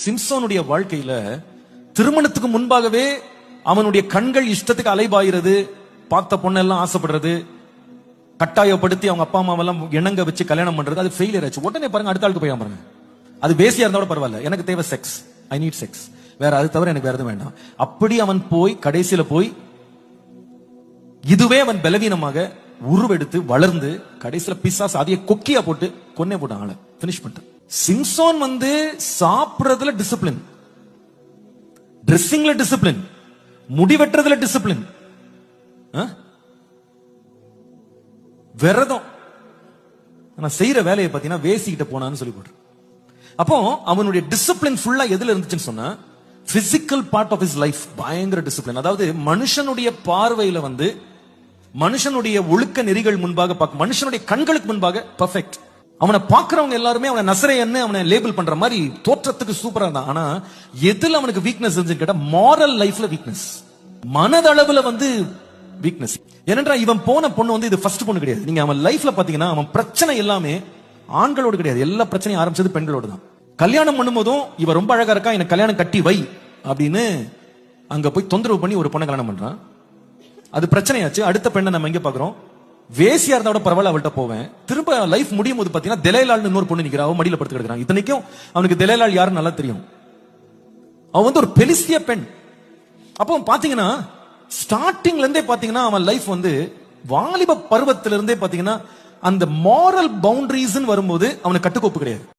சிம்சோனுடைய வாழ்க்கையில திருமணத்துக்கு முன்பாகவே அவனுடைய கண்கள் இஷ்டத்துக்கு அலைபாயிறது, பார்த்த பொண்ணெல்லாம் ஆசைப்படுறது, கட்டாயப்படுத்தி அவங்க அப்பா அம்மாவெல்லாம் இணங்க வச்சு கல்யாணம் பண்றது, அது ஃபெயிலியர் ஆச்சு. உடனே பாருங்க அடுத்த ஆளுக்கு போய் பாருங்க. அது பேசியா இருந்தா கூட பரவாயில்ல, எனக்கு தேவை செக்ஸ், ஐ நீட் செக்ஸ், வேற அது தவிர எனக்கு வேற எதுவும் வேண்டாம். அப்படி அவன் போய் கடைசியில போய் இதுவே அவன் பலவீனமாக உருவெடுத்து வளர்ந்து கடைசியில பிசாசு அதைய கொக்கியா போட்டு கொன்னே போட்டான், ஆளை பினிஷ் பண்ணிட்டான். சிம்சோன் சாப்பிடுறதுல டிசிப்ளின், ட்ரெஸ்ஸிங்ல டிசிப்ளின், முடிவெட்டுறதுல டிசிப்ளின், விரதம். ஆனா செய்யற வேலையை பார்த்தீங்கன்னா வேசிக்கிட்ட போனான்னு சொல்லி போட்டு. அப்போ அவனுடைய டிசிப்ளின் ஃபுல்லா எதுல இருந்துச்சுன்னு சொன்னா physical part of his life பயங்கர டிசிப்ளின். அதாவது மனுஷனுடைய பார்வையில மனுஷனுடைய ஒழுக்க நெறிகள் முன்பாக பார்க்க, மனுஷனுடைய கண்களுக்கு முன்பாக பெர்ஃபெக்ட். அவனை பார்க்கிறவங்க எல்லாருமே அவனை நசரேயன்னு அவனை லேபிள் பண்ற மாதிரி தோற்றத்துக்கு சூப்பரா இருந்தான். ஆனா எதுல அவனுக்கு வீக்னஸ் இருந்துன்னு கேட்டா மாரல் லைஃப்ல வீக்னஸ், மனதளவுல வீக்னஸ். ஏனென்றா இவன் போன பொண்ணு இது ஃபர்ஸ்ட் பொண்ணு கிடையாது. நீங்க அவன் லைஃப்ல பாத்தீங்கன்னா அவன் பிரச்சனை எல்லாமே ஆண்களோடு கிடையாது, எல்லா பிரச்சனையும் ஆரம்பிச்சது பெண்களோடு தான். கல்யாணம் பண்ணும் போதும் இவ ரொம்ப அழகா இருக்கா, எனக்கு கல்யாணம் கட்டி வை அப்படின்னு அங்க போய் தொந்தரவு பண்ணி ஒரு பொண்ணை கல்யாணம் பண்றான். அது பிரச்சனையாச்சு. அடுத்த பெண்ணை நம்ம எங்க பாக்குறோம், வேசியா இருந்தா கூட பரவாயில்ல அவள்கிட்ட போவேன். திரும்ப லைஃப் முடியும் போது பாத்தீங்கன்னா தெலேலால் இன்னொரு பொண்ணு நிக்கிறா, அவன் மடியில படுத்து கிடக்குறான். இத்தனைக்கும் அவனுக்கு தெலேலால் யாருன்னு நல்லா தெரியும். அவன் ஒரு பெலிஸ்திய பெண். அப்போ பாத்தீங்கன்னா ஸ்டார்டிங்ல இருந்தே பாத்தீங்கன்னா அவன் லைஃப் வாலிப பருவத்திலிருந்தே பாத்தீங்கன்னா அந்த மாரல் பவுண்டரிஸ் வரும்போது அவனுக்கு கட்டுக்கோப்பு கிடையாது.